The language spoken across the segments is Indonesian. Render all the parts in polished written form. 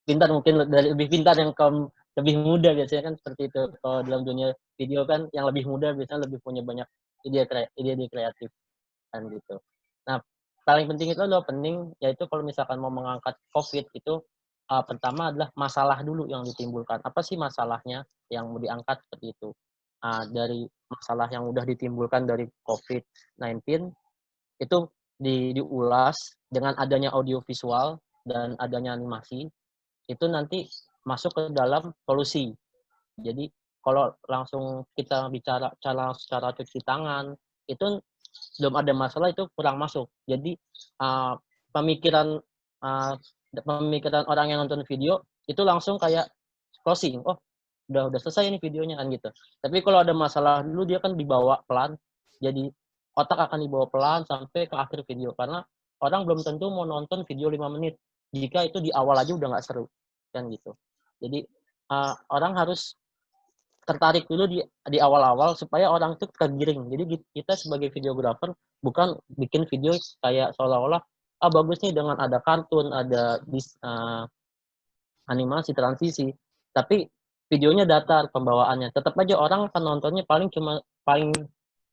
pintar mungkin dari lebih pintar yang lebih muda biasanya kan seperti itu. Kalau dalam dunia video kan yang lebih muda biasanya lebih punya banyak ide kreatif kan gitu. Nah, paling penting itu adalah opening, yaitu kalau misalkan mau mengangkat COVID itu pertama adalah masalah dulu yang ditimbulkan. Apa sih masalahnya yang mau diangkat seperti itu? Dari masalah yang udah ditimbulkan dari COVID-19 itu diulas dengan adanya audio visual dan adanya animasi, itu nanti masuk ke dalam solusi. Jadi kalau langsung kita bicara cara cuci tangan, itu belum ada masalah, itu kurang masuk. Jadi uh, pemikiran uh, pemikiran orang yang nonton video itu langsung kayak closing. Oh, udah selesai ini videonya kan gitu. Tapi kalau ada masalah dulu dia kan dibawa pelan. Jadi otak akan dibawa pelan sampai ke akhir video karena orang belum tentu mau nonton video 5 menit jika itu di awal aja udah nggak seru kan gitu. Jadi orang harus tertarik dulu di awal-awal supaya orang itu tergiring. Jadi kita sebagai videografer bukan bikin video kayak seolah-olah bagus nih dengan ada kartun, ada animasi, transisi, tapi videonya datar pembawaannya. Tetap aja orang akan nontonnya paling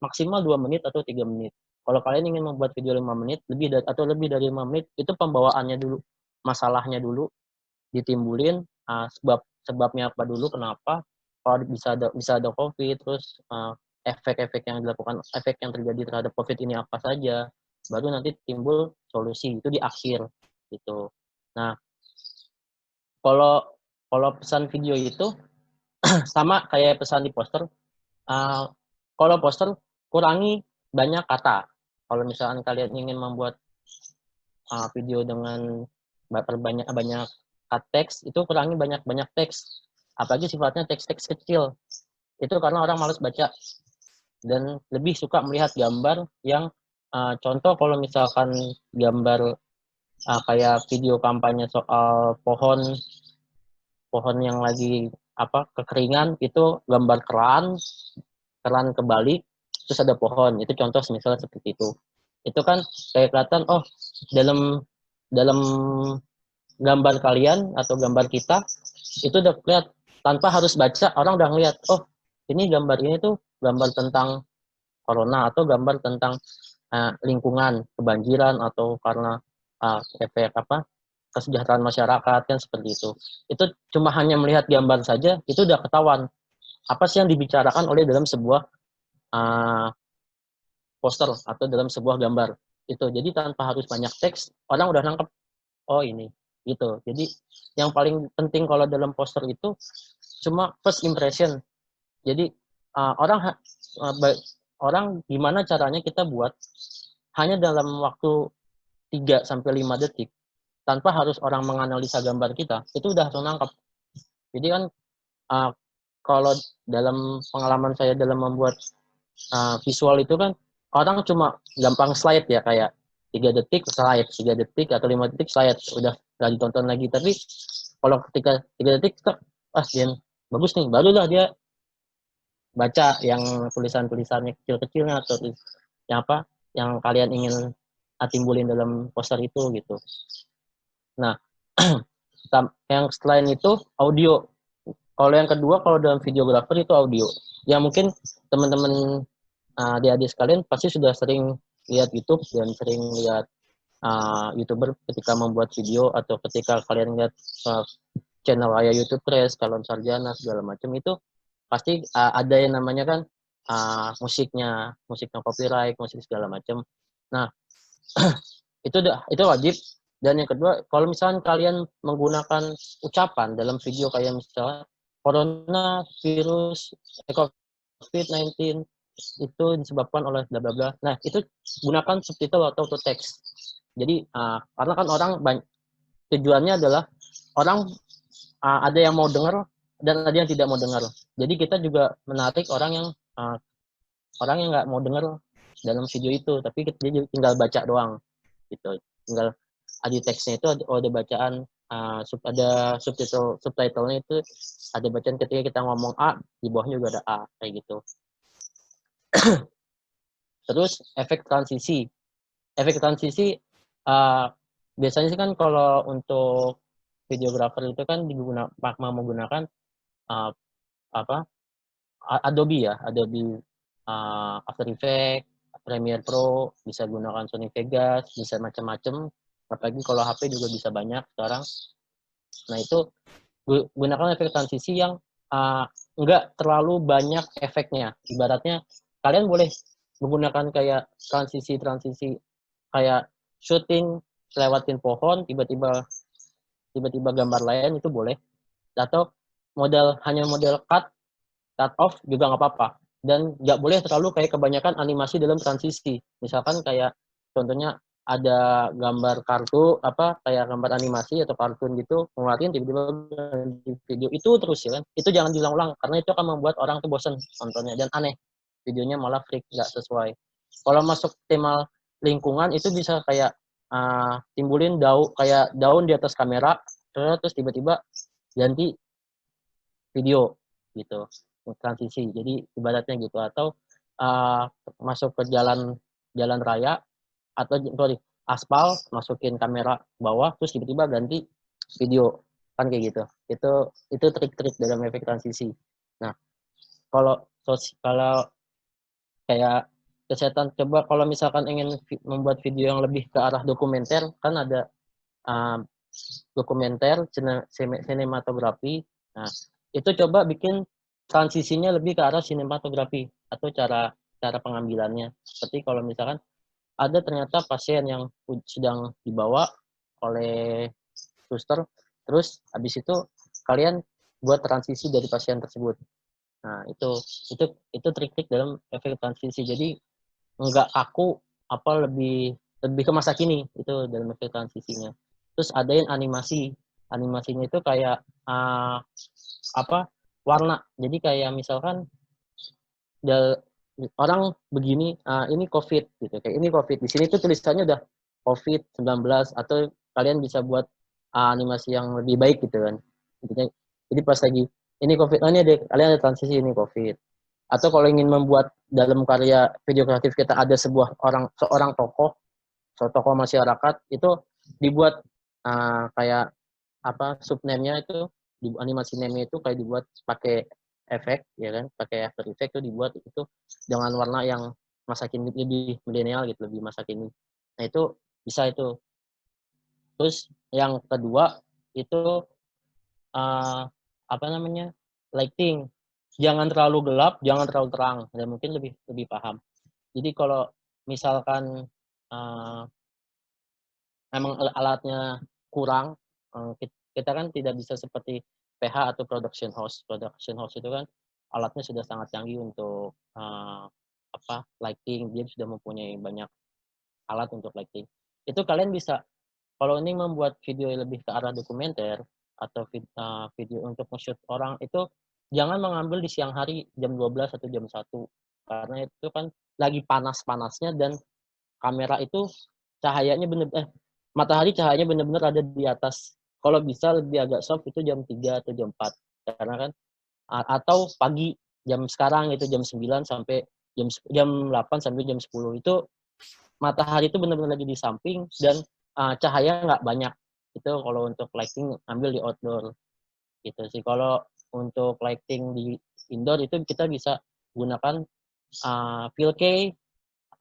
maksimal 2 menit atau 3 menit. Kalau kalian ingin membuat video 5 menit, lebih dari 5 menit, itu pembawaannya dulu. Masalahnya dulu ditimbulin, sebabnya apa dulu, kenapa, kalau bisa ada COVID, terus efek-efek yang dilakukan, efek yang terjadi terhadap COVID ini apa saja, baru nanti timbul solusi, itu di akhir gitu. Nah, kalau kalau pesan video itu sama kayak pesan di poster. Kalau poster kurangi banyak kata. Kalau misalkan kalian ingin membuat video dengan banyak teks, itu kurangi banyak teks. Apalagi sifatnya teks-teks kecil. Itu karena orang malas baca dan lebih suka melihat gambar yang contoh kalau misalkan gambar kayak video kampanye soal pohon yang lagi kekeringan, itu gambar keran kebalik terus ada pohon, itu contoh misalnya seperti itu kan kayak kelihatan, oh, dalam dalam gambar kalian atau gambar kita itu udah lihat, tanpa harus baca orang udah ngeliat, oh, ini gambar ini tuh gambar tentang corona atau gambar tentang lingkungan, kebanjiran, atau karena efek kesejahteraan masyarakat kan seperti itu cuma hanya melihat gambar saja itu udah ketahuan apa sih yang dibicarakan oleh dalam sebuah uh, poster atau dalam sebuah gambar itu. Jadi tanpa harus banyak teks orang udah nangkep, oh ini gitu. Jadi yang paling penting kalau dalam poster itu cuma first impression. Jadi orang gimana caranya kita buat hanya dalam waktu 3-5 detik tanpa harus orang menganalisa gambar kita, itu udah langsung nangkep. Jadi kan kalau dalam pengalaman saya dalam membuat visual itu kan orang cuma gampang slide ya, kayak 3 detik slide, 3 detik atau 5 detik slide, udah gak ditonton lagi. Tapi kalau ketika 3 detik dia bagus nih, barulah dia baca yang tulisannya kecil-kecilnya atau yang kalian ingin timbulin dalam poster itu gitu. Nah, yang selain itu audio. Kalau yang kedua, kalau dalam videografer itu audio. Ya mungkin teman-teman adik-adik sekalian pasti sudah sering lihat YouTube dan sering lihat YouTuber ketika membuat video, atau ketika kalian lihat channel kayak YouTube Crash, Kalon Sarjana, segala macam itu pasti ada yang namanya kan musiknya copyright, musik segala macam. Nah, itu wajib. Dan yang kedua, kalau misalnya kalian menggunakan ucapan dalam video kayak misalnya corona virus COVID-19 itu disebabkan oleh bla bla bla. Nah, itu gunakan subtitle atau text. Jadi karena kan orang tujuannya adalah orang ada yang mau dengar dan ada yang tidak mau dengar. Jadi kita juga menarik orang yang nggak mau dengar dalam video itu, tapi dia tinggal baca doang gitu. Tinggal di teksnya itu ada bacaan, ada subtitlenya itu ada bacaan ketika kita ngomong A, di bawahnya juga ada A kayak gitu. Terus efek transisi biasanya sih kan kalau untuk videographer itu kan mau menggunakan uh, apa Adobe ya, Adobe After Effects, Premiere Pro, bisa gunakan Sony Vegas, bisa macam-macam. Apalagi kalau HP juga bisa banyak sekarang. Nah itu gunakan efek transisi yang enggak terlalu banyak efeknya. Ibaratnya kalian boleh menggunakan kayak transisi kayak syuting lewatin pohon, tiba-tiba gambar lain itu boleh. Atau hanya model cut off juga nggak apa-apa. Dan nggak boleh terlalu kayak kebanyakan animasi dalam transisi. Misalkan kayak contohnya ada gambar kartu kayak gambar animasi atau kartun gitu ngeluarin tiba-tiba di video itu terus ya kan, itu jangan diulang-ulang karena itu akan membuat orang tuh bosen nontonnya dan aneh, videonya malah freak nggak sesuai. Kalau masuk tema lingkungan itu bisa kayak timbulin kayak daun di atas kamera terus tiba-tiba ganti video gitu, transisi. Jadi ibaratnya gitu. Atau masuk ke jalan raya atau sorry aspal, masukin kamera bawah terus tiba-tiba ganti video kan kayak gitu. Itu trik-trik dalam efek transisi. Nah kalau kayak kesehatan, coba kalau misalkan ingin membuat video yang lebih ke arah dokumenter kan ada dokumenter sinematografi. Nah itu coba bikin transisinya lebih ke arah sinematografi atau cara pengambilannya. Seperti kalau misalkan ada ternyata pasien yang sedang dibawa oleh suster, terus habis itu kalian buat transisi dari pasien tersebut. Nah itu trik-trik dalam efek transisi. Jadi nggak kaku, lebih ke masa kini itu dalam efek transisinya. Terus ada yang animasinya itu kayak warna. Jadi kayak misalkan orang begini, ini COVID gitu. Kayak ini COVID. Di sini tuh tulisannya udah COVID-19 atau kalian bisa buat animasi yang lebih baik gitu kan. Jadi pas lagi ini COVID, ini kalian ada transisi ini COVID. Atau kalau ingin membuat dalam karya video kreatif kita ada seorang tokoh masyarakat itu dibuat kayak subname-nya itu animasi name-nya itu kayak dibuat pakai efek ya kan, pakai After Effects itu dibuat itu dengan warna yang masa kini lebih milenial gitu, lebih masa kini. Nah itu bisa itu. Terus yang kedua itu lighting. Jangan terlalu gelap, jangan terlalu terang, dan mungkin lebih paham. Jadi kalau misalkan memang alatnya kurang, kita kan tidak bisa seperti PH atau production house. Production house itu kan alatnya sudah sangat canggih untuk lighting, dia sudah mempunyai banyak alat untuk lighting. Itu kalian bisa, kalau ini membuat video lebih ke arah dokumenter atau video untuk nge-shoot orang, itu jangan mengambil di siang hari jam 12 atau jam 1 karena itu kan lagi panas-panasnya dan kamera itu cahayanya matahari cahayanya benar-benar ada di atas. Kalau bisa lebih agak soft itu jam 3 atau jam 4 karena kan atau pagi jam sekarang itu jam 9 sampai jam 8 sampai jam 10 itu matahari itu benar-benar lagi di samping dan cahaya nggak banyak. Itu kalau untuk lighting ambil di outdoor gitu sih. Kalau untuk lighting di indoor itu kita bisa gunakan 4K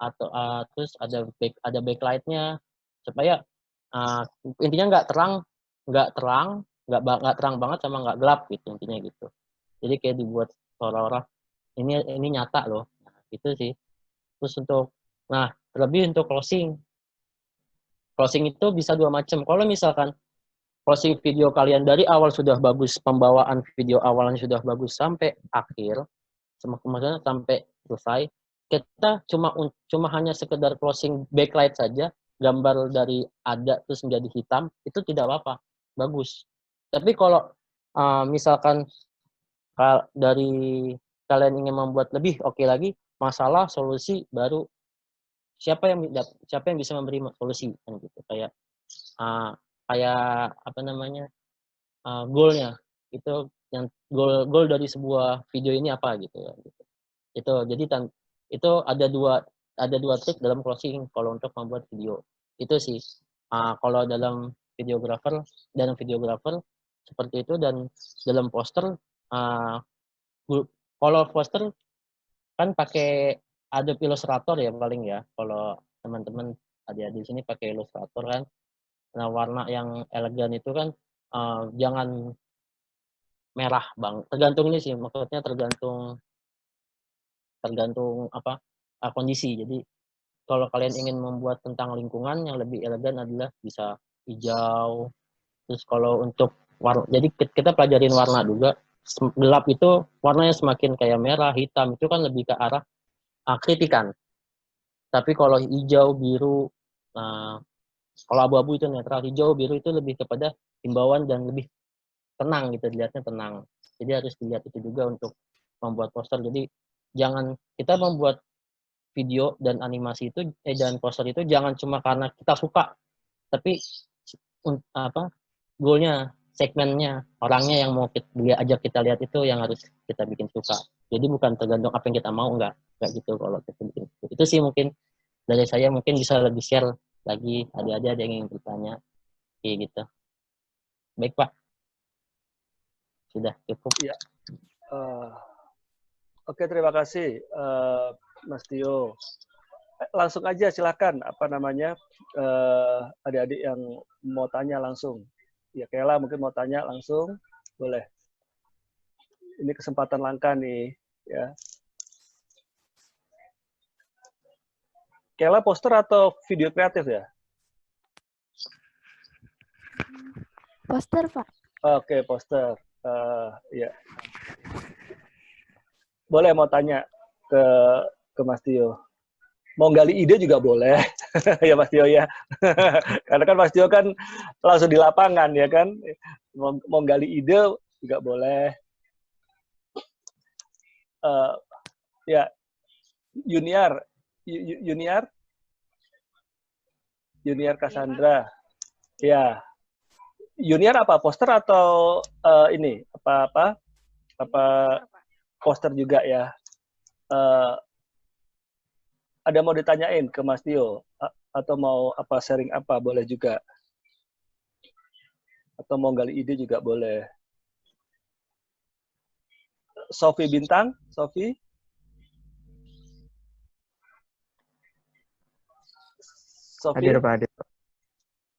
atau terus ada backlightnya supaya intinya nggak terang banget sama nggak gelap gitu intinya gitu. Jadi kayak dibuat seolah-olah ini nyata loh. Nah, gitu sih. Terus terlebih untuk closing itu bisa dua macam. Kalau misalkan closing video kalian dari awal sudah bagus, pembawaan video awalnya sudah bagus sampai akhir, kemudian sampai selesai, kita cuma hanya sekedar closing backlight saja, gambar dari ada terus menjadi hitam, itu tidak apa-apa, bagus. Tapi kalau misalkan dari kalian ingin membuat lebih oke lagi, masalah solusi baru siapa yang bisa memberi solusi kan gitu. Kayak goalnya itu, yang goal dari sebuah video ini apa gitu ya gitu. Itu jadi itu ada dua trik dalam closing kalau untuk membuat video itu sih. Kalau dalam videografer dan videografer seperti itu. Dan dalam poster kalau poster kan pakai Adobe Illustrator ya paling ya. Kalau teman-teman adik-adik di sini pakai Illustrator kan. Nah, warna yang elegan itu kan jangan merah bang. Tergantung ini sih, maksudnya tergantung apa kondisi. Jadi kalau kalian ingin membuat tentang lingkungan yang lebih elegan adalah bisa hijau. Terus kalau untuk warna, jadi kita pelajarin warna juga. Gelap itu warnanya semakin kayak merah, hitam itu kan lebih ke arah kritikan. Tapi kalau hijau, biru, kalau abu-abu itu netral, hijau, biru itu lebih kepada himbauan dan lebih tenang gitu, dilihatnya tenang. Jadi harus dilihat itu juga untuk membuat poster. Jadi jangan kita membuat video dan animasi itu dan poster itu jangan cuma karena kita suka, tapi apa goalnya, segmennya, orangnya yang mau dia ajak kita lihat itu yang harus kita bikin suka. Jadi bukan tergantung apa yang kita mau, enggak gitu kalau kita bikin. Itu sih mungkin dari saya, mungkin bisa lebih share lagi adik-adik ada yang ingin bertanya kayak gitu. Baik Pak, sudah cukup. Ya. Oke, terima kasih Mas Tio. Langsung aja silakan, apa namanya, adik-adik yang mau tanya langsung. Ya Kela mungkin mau tanya langsung, boleh. Ini kesempatan langka nih, ya. Kela poster atau video kreatif ya? Poster, Pak. Oke, poster. Ya. Boleh mau tanya ke Mas Tio. Mau gali ide juga boleh. Ya Mas Tio ya. Karena kan Mas Tio kan langsung di lapangan ya kan. Mau gali ide juga boleh. Ya, Yuniar Cassandra. Ya. Yuniar apa poster atau ini apa poster juga ya? Ada mau ditanyain ke Mas Tio atau mau apa sharing apa boleh juga. Atau mau gali ide juga boleh. Sofi Bintang, Sofi. Hadir Pak, hadir.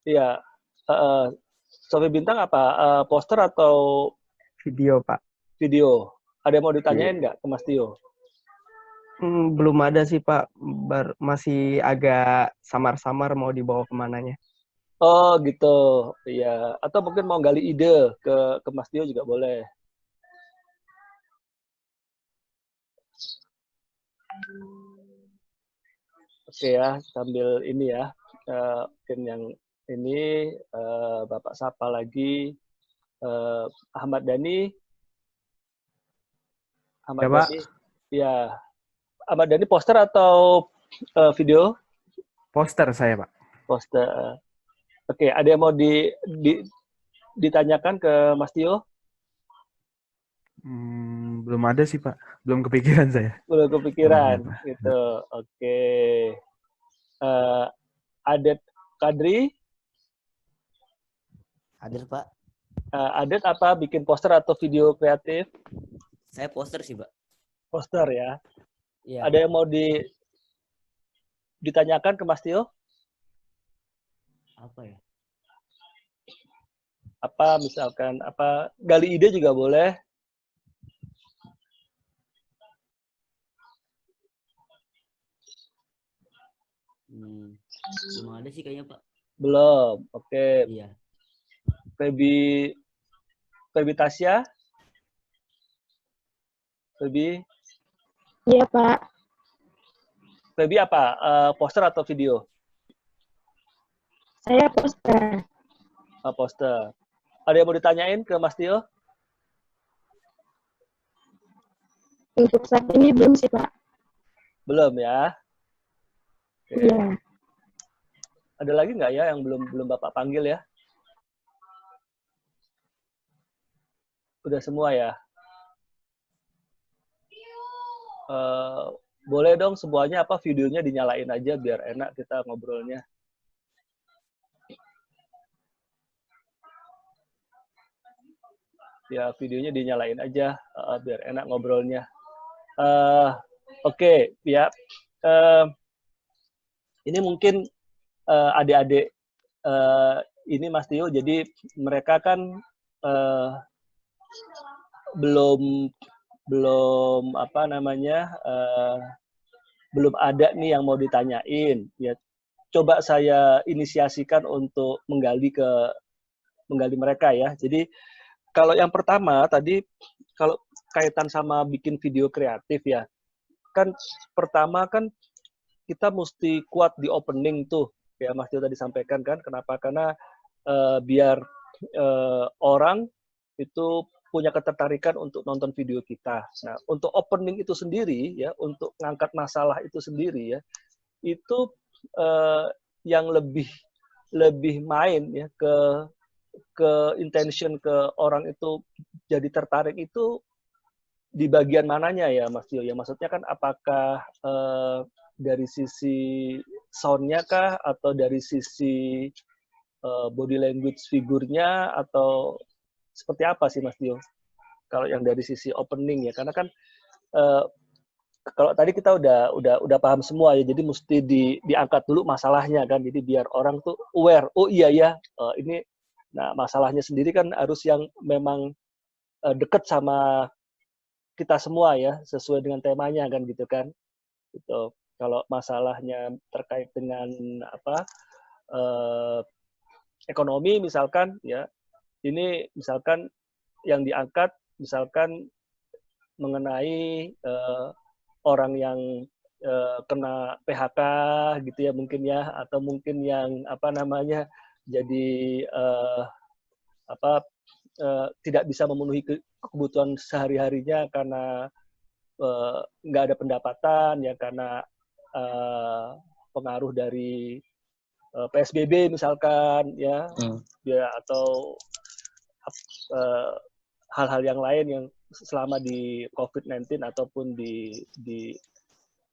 Iya. Sofi Bintang apa? Poster atau Video Pak? Video. Ada yang mau ditanyain nggak ke Mas Tio? Belum ada sih Pak, masih agak samar-samar mau dibawa kemananya. Oh gitu, iya. Atau mungkin mau gali ide ke Mas Tio juga boleh. Oke ya, sambil ini ya, mungkin yang ini Bapak sapa lagi, Ahmad Dhani. Ahmad Ya Pak. Dhani, ya. Ahmad Dhani poster atau video? Poster saya Pak. Poster. Oke, ada yang mau ditanyakan ke Mas Tio? Belum ada sih Pak, belum kepikiran saya. Belum kepikiran, gitu. Oke. Adet Kadri? Hadir Pak. Adet apa bikin poster atau video kreatif? Saya poster sih Pak. Poster ya. Iya. Ada yang mau ditanyakan ke Mas Tio? Apa ya? Apa misalkan apa gali ide juga boleh. Belum ada sih kayaknya Pak. Belum. Oke. Iya. Feby Tasya? Feby? Iya, Pak. Feby apa? Poster atau video? Saya poster. Poster. Ada yang mau ditanyain ke Mas Tio? Untuk saat ini belum sih, Pak. Belum ya. Oke. Iya. Ada lagi nggak ya yang belum Bapak panggil ya? Udah semua ya? Boleh dong semuanya apa videonya dinyalain aja biar enak kita ngobrolnya. ya videonya dinyalain aja biar enak ngobrolnya. Oke, ya. Ini mungkin adik-adik ini Mas Tio, jadi mereka kan belum apa namanya belum ada nih yang mau ditanyain. Ya, coba saya inisiasikan untuk menggali mereka ya. Jadi kalau yang pertama tadi kalau kaitan sama bikin video kreatif ya, kan pertama kan kita mesti kuat di opening tuh, ya Mas Tio tadi sampaikan kan. Kenapa? Karena biar orang itu punya ketertarikan untuk nonton video kita. Nah, untuk opening itu sendiri ya, untuk ngangkat masalah itu sendiri ya, itu yang lebih main ya ke intention ke orang itu jadi tertarik itu di bagian mananya ya Mas Tio? Ya maksudnya kan apakah dari sisi sound-nya kah atau dari sisi body language figurnya atau seperti apa sih Mas Tio? Kalau yang dari sisi opening ya, karena kan kalau tadi kita udah paham semua ya, jadi mesti diangkat dulu masalahnya kan, jadi biar orang tuh aware, oh iya ya ini, nah masalahnya sendiri kan harus yang memang deket sama kita semua ya, sesuai dengan temanya kan gitu kan, gitu. Kalau masalahnya terkait dengan apa ekonomi misalkan ya, ini misalkan yang diangkat misalkan mengenai orang yang kena PHK gitu ya mungkin ya, atau mungkin yang apa namanya jadi tidak bisa memenuhi kebutuhan sehari-harinya karena nggak ada pendapatan ya, karena pengaruh dari PSBB misalkan ya, ya atau hal-hal yang lain yang selama di COVID-19 ataupun di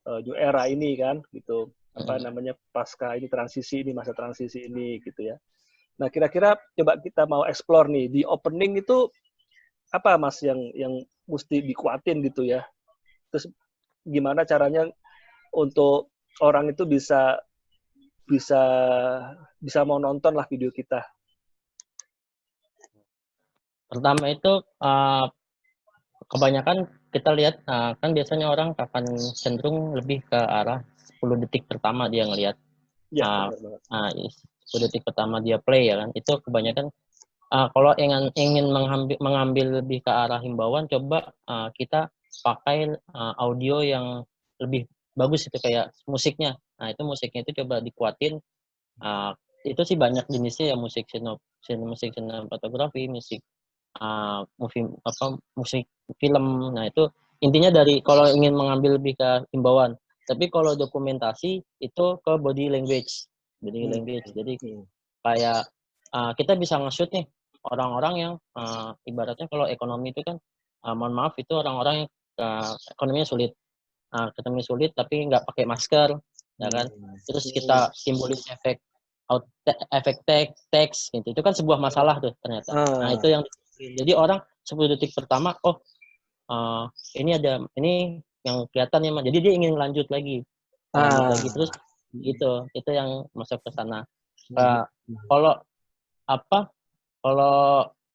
new era ini kan gitu, apa namanya pasca ini transisi ini, masa transisi ini gitu ya. Nah kira-kira coba kita mau explore nih di opening itu apa Mas yang mesti dikuatin gitu ya. Terus gimana caranya untuk orang itu bisa mau nonton lah video kita. Pertama itu kebanyakan kita lihat kan biasanya orang akan cenderung lebih ke arah 10 detik pertama dia ngelihat. Ya, 10 detik pertama dia play ya kan. Itu kebanyakan kalau ingin mengambil lebih ke arah himbauan, coba kita pakai audio yang lebih bagus, itu kayak musiknya. Nah, itu musiknya itu coba dikuatin. Itu sih banyak jenisnya ya, musik sinematografi, musik musik film. Nah, itu intinya dari kalau ingin mengambil lebih ke himbauan. Tapi kalau dokumentasi itu ke body language. Jadi kayak kita bisa nge-shoot nih orang-orang yang ibaratnya kalau ekonomi itu kan mohon maaf itu orang-orang yang ekonominya sulit. Ekonomi sulit tapi nggak pakai masker, ya kan? Terus kita simbolis efek teks gitu. Itu kan sebuah masalah tuh ternyata. Nah, itu yang jadi orang 10 detik pertama, oh ini yang kelihatan ya, jadi dia ingin lanjut lagi terus itu yang masuk ke sana. Kalau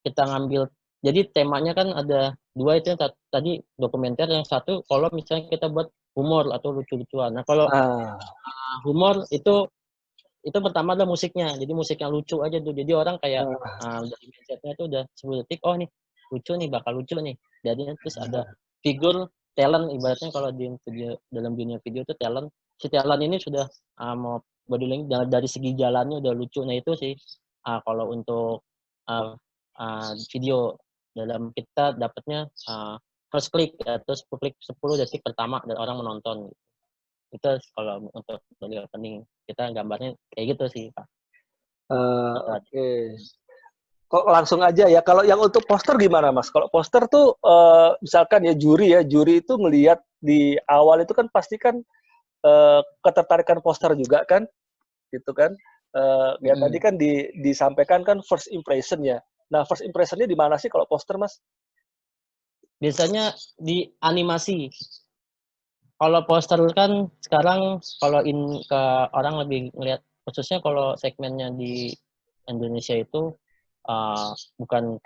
kita ngambil, jadi temanya kan ada dua, itu yang tadi dokumenter, yang satu kalau misalnya kita buat humor atau lucu-lucuan. Nah kalau humor itu pertama adalah musiknya, jadi musik yang lucu aja tuh, jadi orang kayak dari mindsetnya itu udah 10 detik, oh nih lucu nih, bakal lucu nih. Jadi terus ada figur talent, ibaratnya kalau di video, dalam dunia video itu talent, si talent ini sudah mau body language dari segi jalannya udah lucu. Nah itu sih kalau untuk video dalam kita dapatnya first click atau 10 detik pertama dan orang menonton. Itu kalau untuk dari opening kita gambarnya kayak gitu sih Pak. Oke. Kok langsung aja ya. Kalau yang untuk poster gimana Mas? Kalau poster tuh misalkan ya juri itu melihat di awal itu kan pasti kan ketertarikan poster juga kan, gitu kan? Ya tadi kan disampaikan kan first impression ya. Nah, first impression-nya di mana sih kalau poster, Mas? Biasanya di animasi. Kalau poster kan sekarang kalau ke orang lebih ngelihat, khususnya kalau segmennya di Indonesia itu bukan